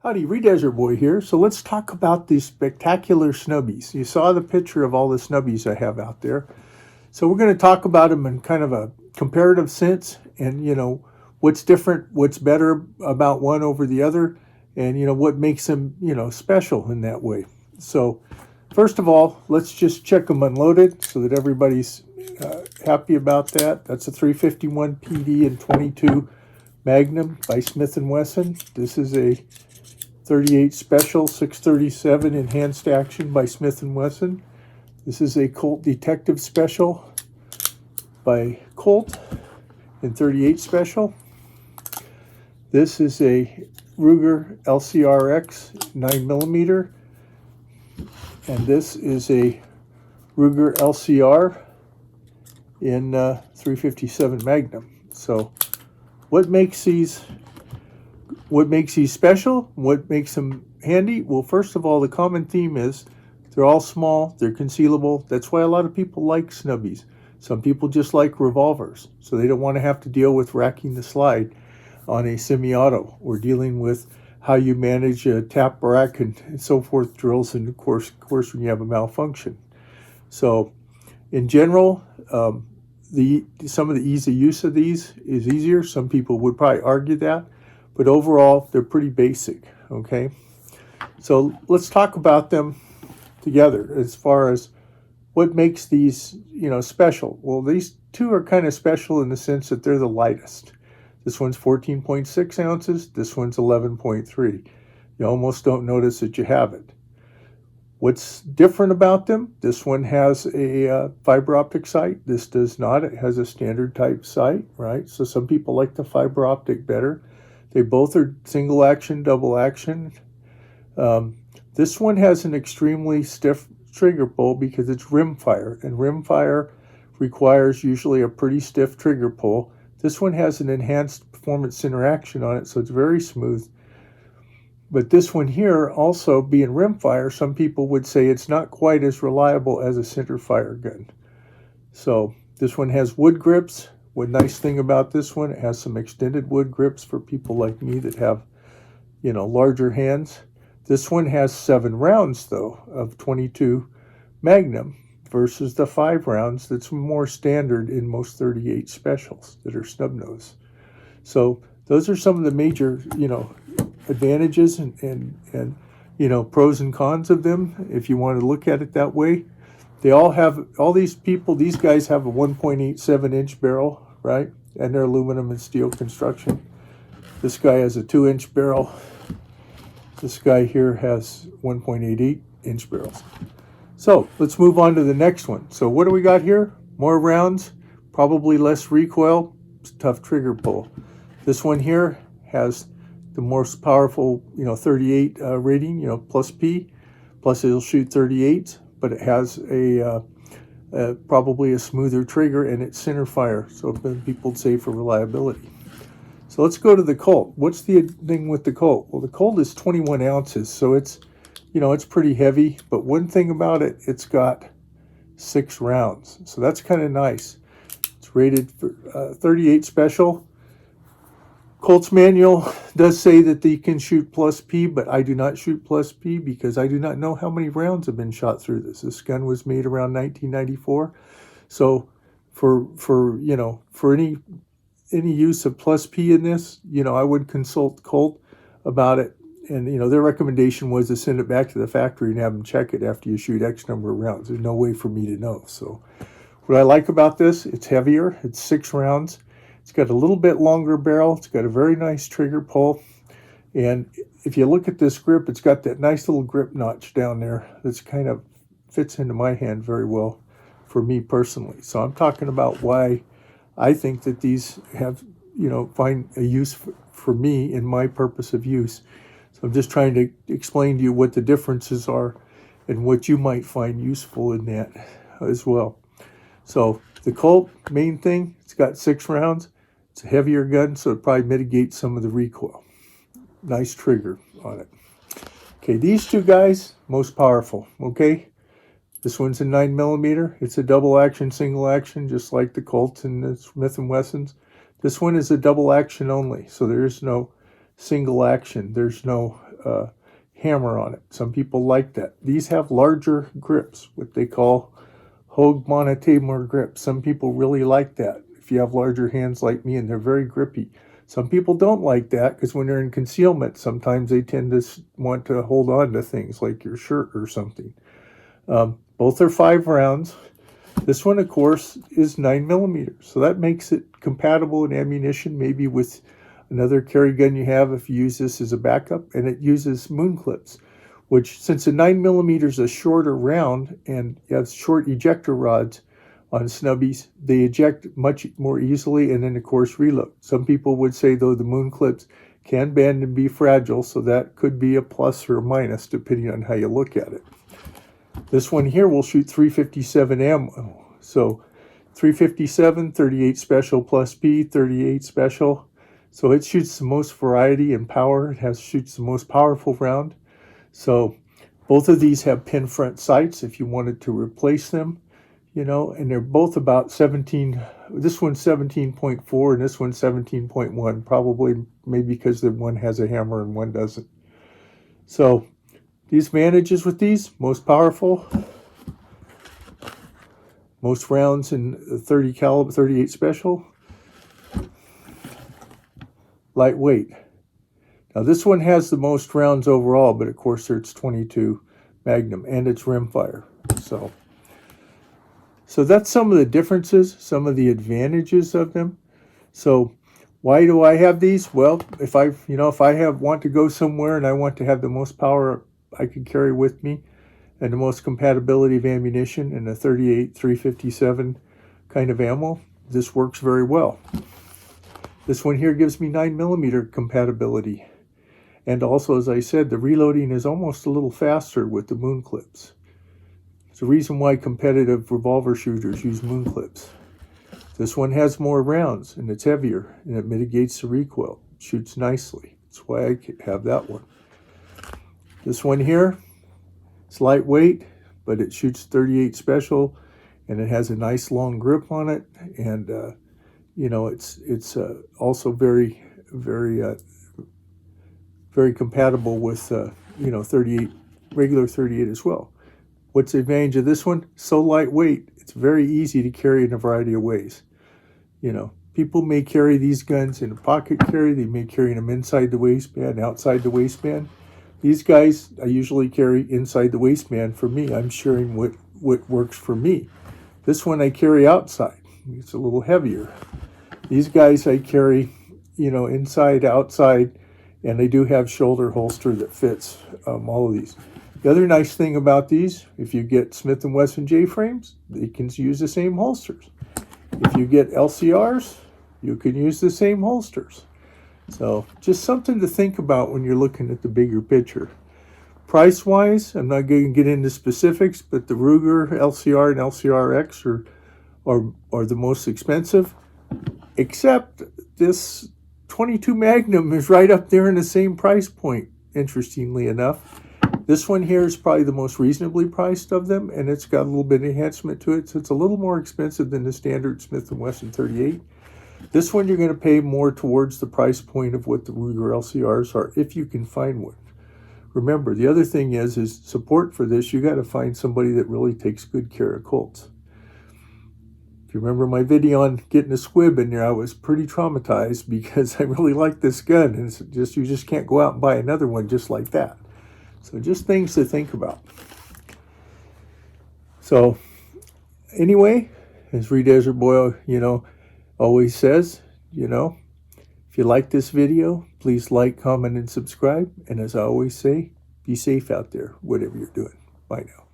Howdy, Redesert Boy here. So let's talk about these spectacular Snubbies. You saw the picture of all the Snubbies I have out there. So we're going to talk about them in kind of a comparative sense and, what's different, what's better about one over the other, and, what makes them, special in that way. So first of all, let's just check them unloaded so that everybody's happy about that. That's a 351 PD and 22 Magnum by Smith & Wesson. This is a 38 Special 637 Enhanced Action by Smith & Wesson. This is a Colt Detective Special by Colt in 38 Special. This is a Ruger LCRx 9mm. And this is a Ruger LCR in 357 Magnum. So what makes these special? What makes them handy? Well, first of all, the common theme is they're all small, they're concealable. That's why a lot of people like Snubbies. Some people just like revolvers, so they don't want to have to deal with racking the slide on a semi-auto or dealing with how you manage a tap rack and so forth drills, and of course when you have a malfunction. So in general, some of the easy use of these is easier. Some people would probably argue that. But overall, they're pretty basic, okay? So let's talk about them together as far as what makes these, special. Well, these two are kind of special in the sense that they're the lightest. This one's 14.6 ounces. This one's 11.3. You almost don't notice that you have it. What's different about them? This one has a fiber optic sight. This does not. It has a standard type sight, right? So some people like the fiber optic better. They both are single action, double action. This one has an extremely stiff trigger pull because it's rimfire, and rimfire requires usually a pretty stiff trigger pull. This one has an enhanced performance interaction on it, so it's very smooth. But this one here, also being rimfire, some people would say it's not quite as reliable as a center fire gun. So this one has wood grips. One nice thing about this one, it has some extended wood grips for people like me that have, larger hands. This one has 7 rounds, though, of 22 Magnum versus the 5 rounds that's more standard in most 38 Specials that are snub nose. So those are some of the major, advantages and pros and cons of them, if you want to look at it that way. They all have, these guys have a 1.87 inch barrel, right? And they're aluminum and steel construction. This guy has a 2-inch barrel. This guy here has 1.88 inch barrels. So let's move on to the next one. So what do we got here? More rounds, probably less recoil, tough trigger pull. This one here has the most powerful, 38 rating, plus P, plus it'll shoot 38. But it has probably a smoother trigger, and it's center fire, so people say for reliability. So let's go to the Colt. What's the thing with the Colt? Well, the Colt is 21 ounces, so it's, it's pretty heavy. But one thing about it, it's got 6 rounds, so that's kind of nice. It's rated for 38 Special. Colt's manual does say that they can shoot plus P, but I do not shoot plus P because I do not know how many rounds have been shot through this. This gun was made around 1994. So for any use of plus P in this, I would consult Colt about it. And, their recommendation was to send it back to the factory and have them check it after you shoot X number of rounds. There's no way for me to know. So what I like about this, it's heavier. It's 6 rounds. It's got a little bit longer barrel. It's got a very nice trigger pull. And if you look at this grip, it's got that nice little grip notch down there that's kind of fits into my hand very well for me personally. So I'm talking about why I think that these have, find a use for me in my purpose of use. So I'm just trying to explain to you what the differences are and what you might find useful in that as well. So the Colt, main thing, it's got 6 rounds. It's a heavier gun, so it probably mitigates some of the recoil. Nice trigger on it. Okay, these two guys, most powerful, okay? This one's a 9mm. It's a double action, single action, just like the Colt and the Smith & Wessons. This one is a double action only, so there is no single action. There's no hammer on it. Some people like that. These have larger grips, what they call Hogue Monotamer grips. Some people really like that if you have larger hands like me, and they're very grippy. Some people don't like that because when they're in concealment, sometimes they tend to want to hold on to things like your shirt or something. Both are 5 rounds. This one, of course, is 9mm, so that makes it compatible in ammunition, maybe with another carry gun you have if you use this as a backup. And it uses moon clips, which, since a 9mm is a shorter round and you have short ejector rods on Snubbies, they eject much more easily and then, of course, reload. Some people would say, though, the moon clips can bend and be fragile, so that could be a plus or a minus depending on how you look at it. This one here will shoot 357 ammo. So 357, 38 special plus P, 38 special. So it shoots the most variety and power. It shoots the most powerful round. So both of these have pin front sights if you wanted to replace them, you know, and they're both about 17. This one's 17.4 and this one's 17.1, probably maybe because the one has a hammer and one doesn't. So these advantages with these: most powerful, most rounds in 30 caliber, 38 special, lightweight. Now this one has the most rounds overall, but of course it's 22 Magnum and it's rimfire. So that's some of the differences, some of the advantages of them. So why do I have these? Well, if I want to go somewhere and I want to have the most power I can carry with me and the most compatibility of ammunition in a 38, 357 kind of ammo, this works very well. This one here gives me 9mm compatibility. And also, as I said, the reloading is almost a little faster with the moon clips. It's the reason why competitive revolver shooters use moon clips. This one has more rounds and it's heavier and it mitigates the recoil. It shoots nicely. That's why I have that one. This one here, it's lightweight, but it shoots 38 special and it has a nice long grip on it. And, it's also very, very, very compatible with, 38, regular 38 as well. What's the advantage of this one? So lightweight, it's very easy to carry in a variety of ways. You know, people may carry these guns in a pocket carry. They may carry them inside the waistband, outside the waistband. These guys I usually carry inside the waistband. For me, I'm sharing what works for me. This one I carry outside. It's a little heavier. These guys I carry, inside, outside, and they do have shoulder holster that fits all of these. The other nice thing about these, if you get Smith & Wesson J-frames, they can use the same holsters. If you get LCRs, you can use the same holsters. So just something to think about when you're looking at the bigger picture. Price-wise, I'm not going to get into specifics, but the Ruger LCR and LCRx are the most expensive, except this 22 Magnum is right up there in the same price point, interestingly enough. This one here is probably the most reasonably priced of them, and it's got a little bit of enhancement to it, so it's a little more expensive than the standard Smith & Wesson 38. This one you're going to pay more towards the price point of what the Ruger LCRs are, if you can find one. Remember, the other thing is support for this. You got to find somebody that really takes good care of Colts. If you remember my video on getting a squib in there, I was pretty traumatized because I really like this gun, and it's just, you just can't go out and buy another one just like that. So just things to think about. So anyway, as Reed Desert Boy, always says, if you like this video, please like, comment, and subscribe. And as I always say, be safe out there, whatever you're doing. Bye now.